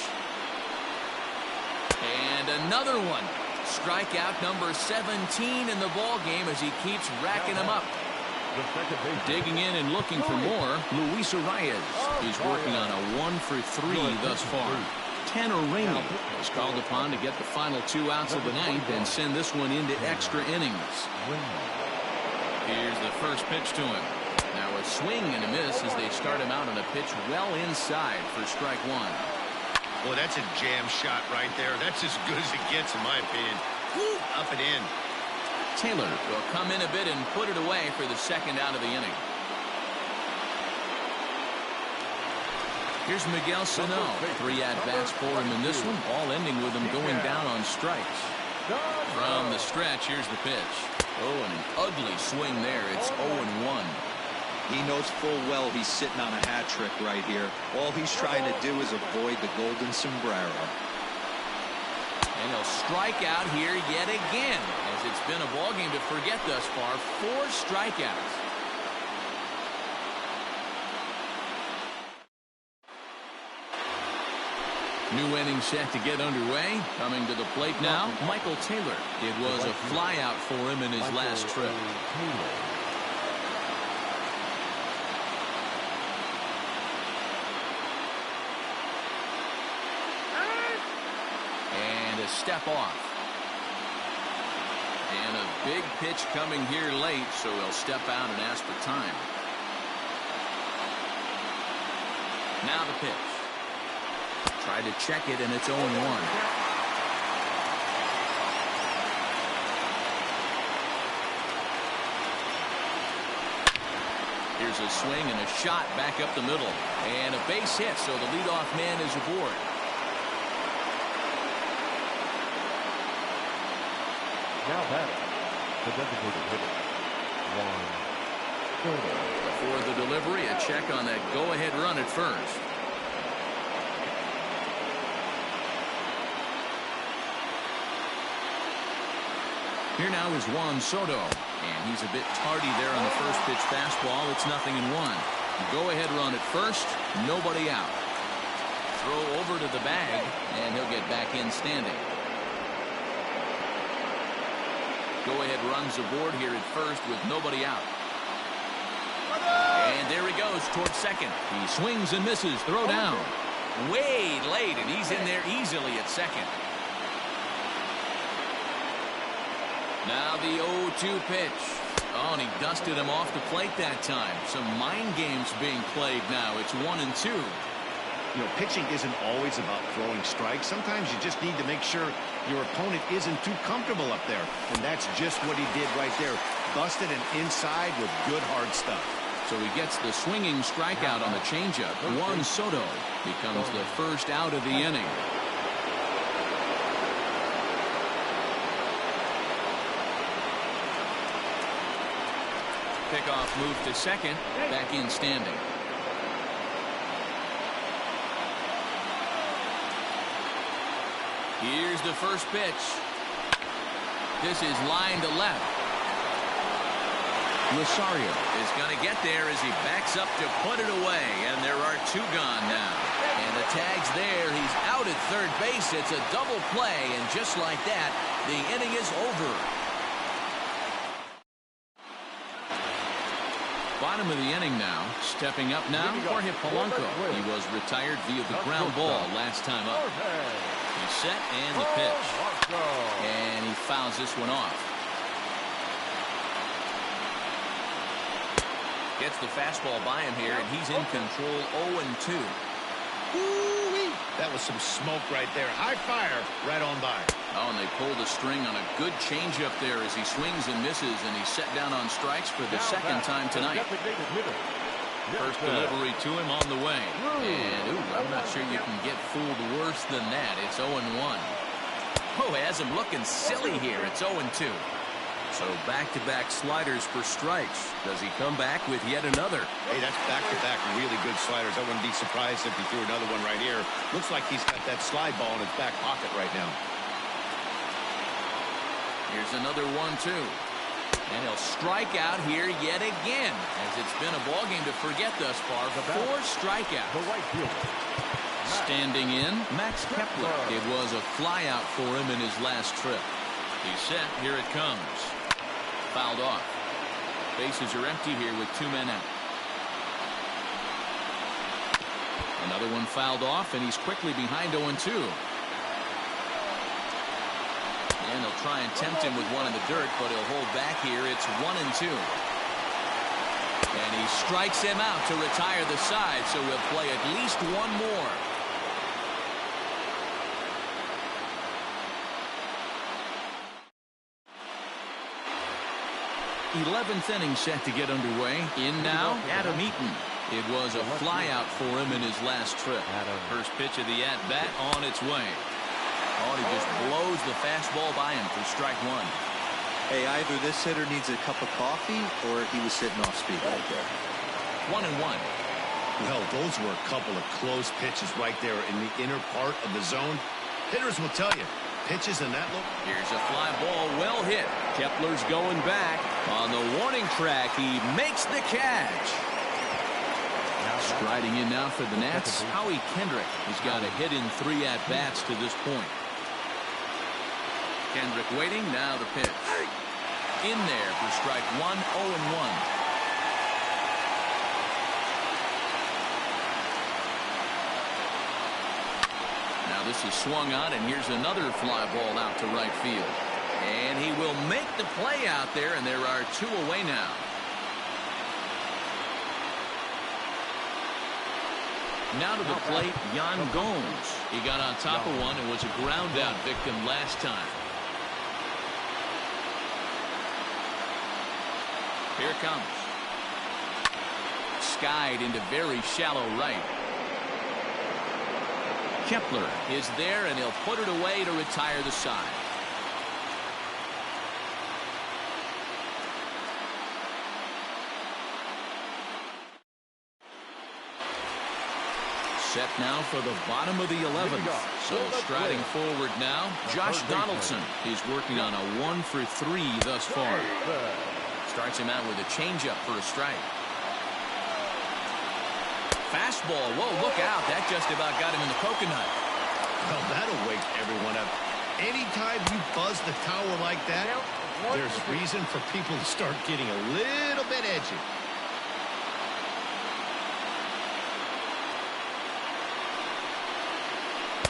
Speaker 1: And another one. Strikeout number 17 in the ball game as he keeps racking them up. Digging in and looking for more, Luis Arias. He's working on a 1 for 3 thus far. 10 are reigning. He's called upon to get the final 2 outs of the ninth and send this one into extra innings. Here's the first pitch to him. Now a swing and a miss as they start him out on a pitch well inside for strike 1.
Speaker 4: Boy, that's a jam shot right there. That's as good as it gets, in my opinion. Woo, up and in.
Speaker 1: Taylor will come in a bit and put it away for the second out of the inning. Here's Miguel Sano. 3 at-bats for him in this one, all ending with him going down on strikes. From the stretch, here's the pitch. Oh, and an ugly swing there. It's 0-1.
Speaker 5: He knows full well he's sitting on a hat trick right here. All he's trying to do is avoid the golden sombrero.
Speaker 1: And he'll strike out here yet again, as it's been a ballgame to forget thus far. 4 strikeouts. New inning set to get underway. Coming to the plate now, Michael Taylor. It was a flyout for him in his last trip. And a step off. And a big pitch coming here late, so he'll step out and ask for time. Now the pitch. Tried to check it, and it's 0-1. Here's a swing and a shot back up the middle. And a base hit, so the leadoff man is aboard.
Speaker 2: Now batting, the designated hitter, Juan Soto.
Speaker 1: Before the delivery, a check on that go-ahead run at first. Here now is Juan Soto, and he's a bit tardy there on the first pitch fastball. It's 0-1. Go-ahead run at first, nobody out. Throw over to the bag, and he'll get back in standing. Go-ahead runs aboard here at first with nobody out. And there he goes towards second. He swings and misses. Throw down. Way late, and he's in there easily at second. Now the 0-2 pitch. Oh, and he dusted him off the plate that time. Some mind games being played now. It's 1-2.
Speaker 4: You know, pitching isn't always about throwing strikes. Sometimes you just need to make sure your opponent isn't too comfortable up there. And that's just what he did right there. Busted an inside with good hard stuff.
Speaker 1: So he gets the swinging strikeout on the changeup. Juan Soto becomes the first out of the inning. Pickoff move to second. Back in standing. Here's the first pitch. This is line to left. Rosario is going to get there as he backs up to put it away. And there are 2 gone now. And the tag's there. He's out at third base. It's a double play. And just like that, the inning is over. Bottom of the inning now. Stepping up now, Jorge Polanco. He was retired via the ground ball last time up. He's set and the pitch. And he fouls this one off. Gets the fastball by him here, and he's in control. 0-2.
Speaker 4: Woo-wee. That was some smoke right there. High fire right on by.
Speaker 1: Oh, and they pulled a string on a good changeup there as he swings and misses, and he's set down on strikes for the second time tonight. First delivery to him on the way. And, I'm not sure you can get fooled worse than that. It's 0-1. Oh, has him looking silly here. It's 0-2. So back-to-back sliders for strikes. Does he come back with yet another?
Speaker 4: Hey, that's back-to-back really good sliders. I wouldn't be surprised if he threw another one right here. Looks like he's got that slide ball in his back pocket right now.
Speaker 1: Here's another 1-2. And he'll strike out here yet again, as it's been a ballgame to forget thus far. 4 strikeouts. Standing in, Max Kepler. It was a flyout for him in his last trip. He's set. Here it comes. Fouled off. Bases are empty here with 2 men out. Another one fouled off, and he's quickly behind 0-2. And they'll try and tempt him with one in the dirt, but he'll hold back here. It's 1-2. And he strikes him out to retire the side, so we'll play at least one more. 11th inning set to get underway. In now, Adam Eaton. It was a flyout for him in his last trip. First pitch of the at-bat on its way. Oh, he just blows the fastball by him for strike one.
Speaker 5: Hey, either this hitter needs a cup of coffee or he was sitting off speed right there.
Speaker 1: 1-1.
Speaker 4: Well, those were a couple of close pitches right there in the inner part of the zone. Hitters will tell you, pitches in that look.
Speaker 1: Here's a fly ball, well hit. Kepler's going back. On the warning track, he makes the catch. Striding in now for the Nats, Howie Kendrick. He's got a hit in 3 at-bats to this point. Kendrick waiting, now the pitch. In there for strike one, 0-1. Now this is swung on, and here's another fly ball out to right field. And he will make the play out there, and there are 2 away now. Now to the plate, Yan Gomes. He got on top of one and was a ground out victim last time. Here it comes. Skied into very shallow right. Kepler is there, and he'll put it away to retire the side. Set now for the bottom of the 11th. So striding forward now, Josh Donaldson is working on a 1 for 3 thus far. Starts him out with a changeup for a strike. Fastball. Whoa, look out. That just about got him in the coconut.
Speaker 4: Well, that'll wake everyone up. Anytime you buzz the tower like that, there's reason for people to start getting a little bit edgy.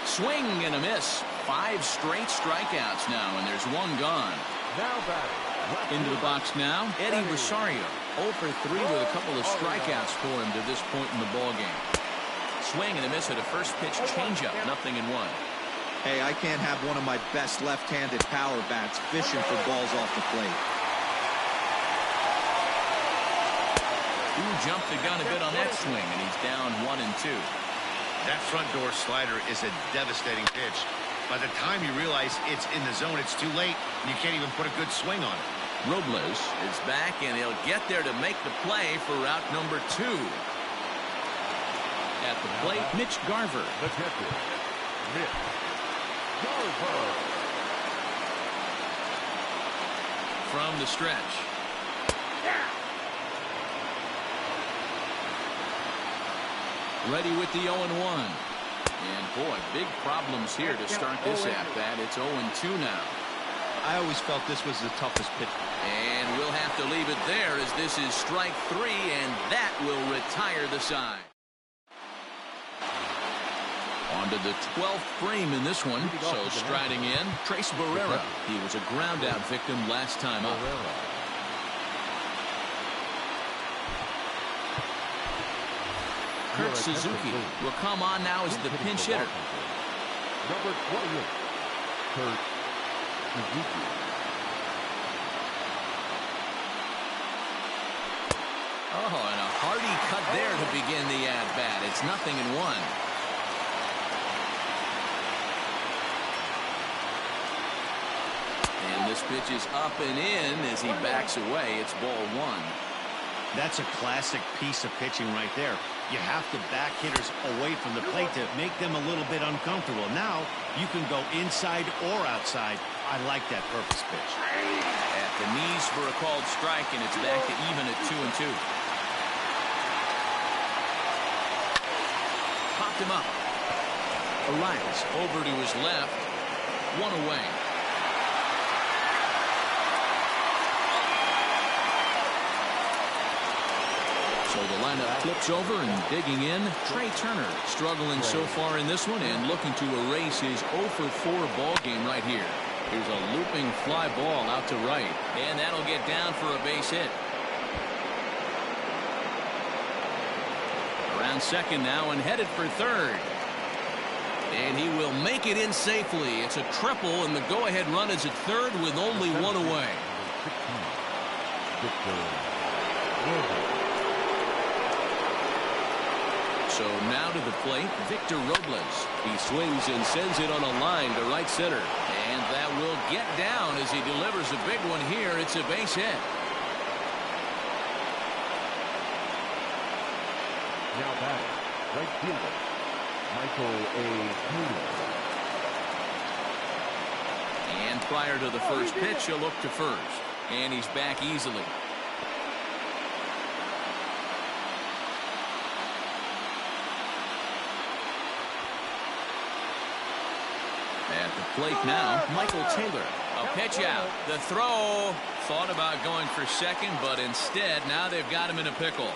Speaker 1: Swing and a miss. 5 straight strikeouts now, and there's 1 gone.
Speaker 2: Now batting.
Speaker 1: Into the box now, Eddie Rosario. 0 for 3 with a couple of strikeouts for him to this point in the ballgame. Swing and a miss at a first pitch changeup, 0-1.
Speaker 5: Hey, I can't have one of my best left-handed power bats fishing for balls off the plate.
Speaker 1: Ooh, jumped the gun a bit on that swing, and he's down 1-2.
Speaker 4: That front door slider is a devastating pitch. By the time you realize it's in the zone, it's too late, and you can't even put a good swing on it.
Speaker 1: Robles is back, and he'll get there to make the play for route number 2. At the plate, Mitch Garver.
Speaker 2: The catcher, Mitch Garver.
Speaker 1: From the stretch. Ready with the 0-1. And boy, big problems here to start this at-bat. It's 0-2 now.
Speaker 5: I always felt this was the toughest pitch.
Speaker 1: And we'll have to leave it there as this is strike 3, and that will retire the side. On to the 12th frame in this one. So striding in, Trace Barrera. He was a ground-out victim last time up. Kurt Suzuki will come on now as the pinch hitter.
Speaker 2: Number 20, Kurt Suzuki.
Speaker 1: Oh, and a hearty cut there to begin the at-bat. It's 0-1. And this pitch is up and in as he backs away. It's ball 1.
Speaker 4: That's a classic piece of pitching right there. You have to back hitters away from the plate to make them a little bit uncomfortable. Now, you can go inside or outside. I like that purpose pitch.
Speaker 1: At the knees for a called strike, and it's back to even at 2-2. Popped him up. Arias over to his left. 1 away. So the lineup flips over and digging in. Trey Turner struggling so far in this one and looking to erase his 0 for 4 ball game right here. Here's a looping fly ball out to right. And that'll get down for a base hit. Around second now and headed for third. And he will make it in safely. It's a triple, and the go-ahead run is at third with only one away. So now to the plate, Victor Robles. He swings and sends it on a line to right center. And that will get down as he delivers a big one here. It's a base hit.
Speaker 2: Now batting, right fielder, Michael A. Taylor.
Speaker 1: And prior to the first pitch, he'll look to first. And he's back easily. At the plate now, Michael Taylor. A pitch out. The throw. Thought about going for second, but instead, now they've got him in a pickle.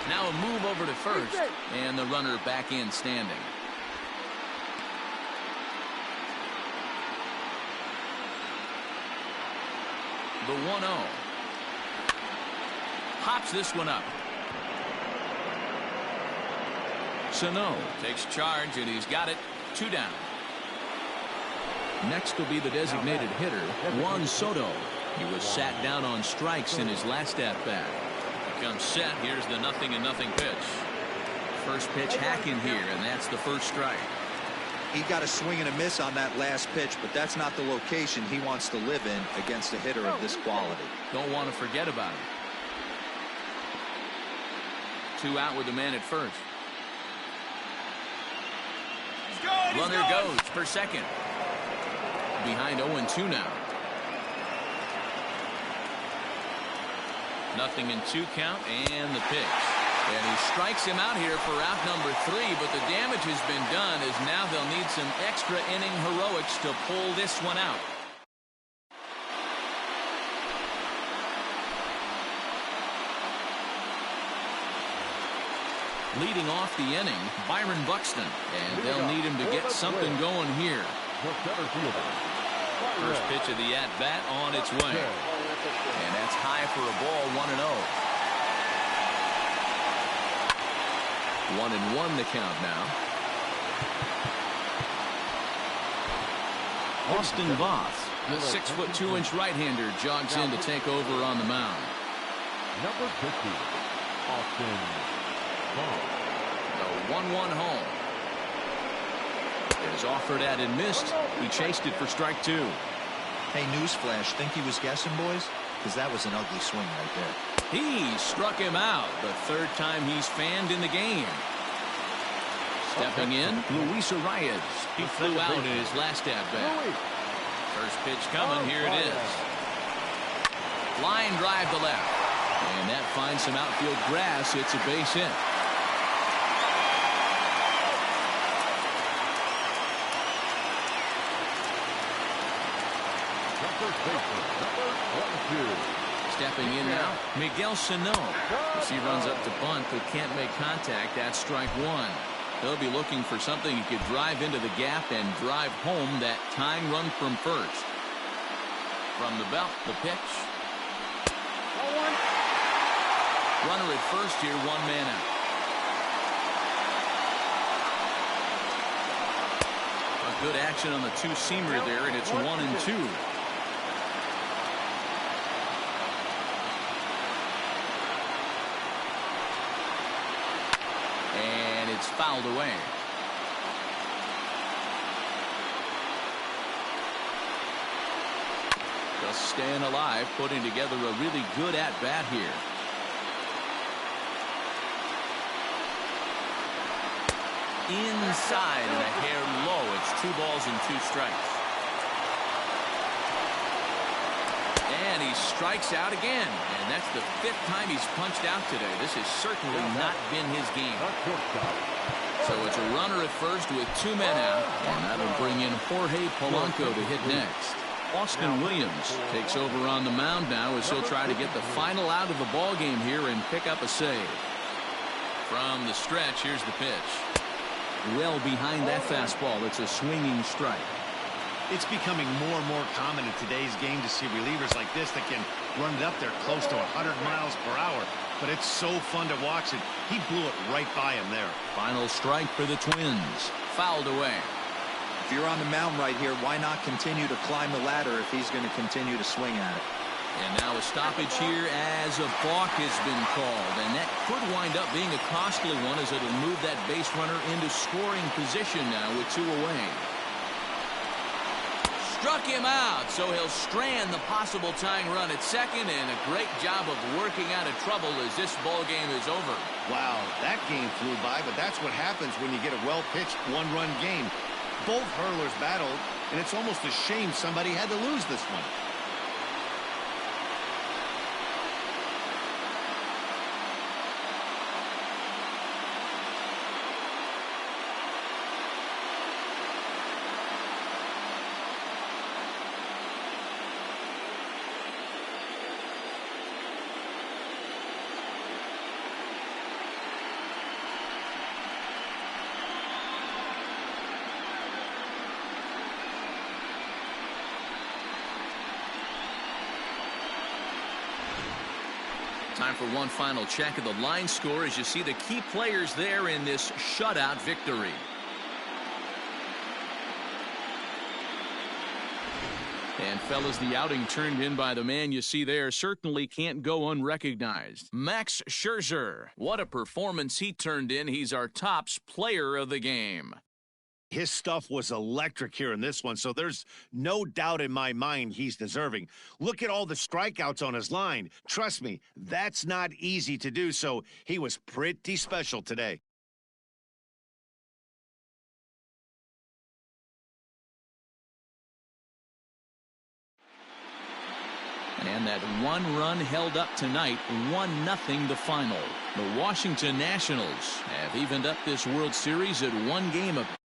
Speaker 1: Now a move over to first, and the runner back in standing. The 1-0. Hops this one up. Sano takes charge, and he's got it. 2 down. Next will be the designated hitter, Juan Soto. He was sat down on strikes in his last at-bat. Comes set. Here's the 0-0 pitch. First pitch hacking here, and that's the first strike.
Speaker 5: He got a swing and a miss on that last pitch, but that's not the location he wants to live in against a hitter of this quality.
Speaker 1: Don't want to forget about him. 2 out with the man at first. Runner goes for second. Behind 0-2 now. 0-2 count and the pitch. And he strikes him out here for out number 3, but the damage has been done as now they'll need some extra inning heroics to pull this one out. Leading off the inning, Byron Buxton, and they'll need him to get something going here. First pitch of the at-bat on its way. And that's high for a ball, 1-0. 1-1 the count now. Austin Voth, the 6'2" right-hander, jogs in to take over on the mound.
Speaker 2: Number 50, Austin Voth.
Speaker 1: The 1-1 home. It is offered at and missed. He chased it for strike 2.
Speaker 5: Hey, newsflash, think he was guessing, boys? Because that was an ugly swing right there.
Speaker 1: He struck him out, the 3rd time he's fanned in the game. Stepping in, Luis Arias. He flew out in his last at-bat. First pitch coming, here it is. Line drive to left. And that finds some outfield grass. It's a base hit. Stepping in now, Miguel Sano. As he runs up to bunt, but can't make contact. That's strike 1. They'll be looking for something he could drive into the gap and drive home that tying run from first. From the belt, the pitch. Runner at first here, 1 man out. A good action on the 2-seamer there, and it's 1-2. It's fouled away. Just staying alive, putting together a really good at-bat here. Inside and a hair low. It's 2 balls and 2 strikes. And he strikes out again. And that's the 5th time he's punched out today. This has certainly not been his game. So it's a runner at first with 2 men out. And that'll bring in Jorge Polanco to hit next. Austin Williams takes over on the mound now as he'll try to get the final out of the ball game here and pick up a save. From the stretch, here's the pitch. Well behind that fastball. It's a swinging strike.
Speaker 4: It's becoming more and more common in today's game to see relievers like this that can run it up there close to 100 miles per hour. But it's so fun to watch it. He blew it right by him there.
Speaker 1: Final strike for the Twins. Fouled away.
Speaker 5: If you're on the mound right here, why not continue to climb the ladder if he's going to continue to swing at it?
Speaker 1: And now a stoppage here as a balk has been called. And that could wind up being a costly one as it'll move that base runner into scoring position now with 2 away. Struck him out, so he'll strand the possible tying run at second, and a great job of working out of trouble as this ball game is over.
Speaker 4: Wow, that game flew by, but that's what happens when you get a well-pitched one-run game. Both hurlers battled, and it's almost a shame somebody had to lose this one.
Speaker 1: Time for one final check of the line score as you see the key players there in this shutout victory. And fellas, the outing turned in by the man you see there certainly can't go unrecognized. Max Scherzer. What a performance he turned in. He's our tops player of the game.
Speaker 4: His stuff was electric here in this one, so there's no doubt in my mind he's deserving. Look at all the strikeouts on his line. Trust me, that's not easy to do, so he was pretty special today.
Speaker 1: And that one run held up tonight, 1-0 the final. The Washington Nationals have evened up this World Series at 1 game apiece.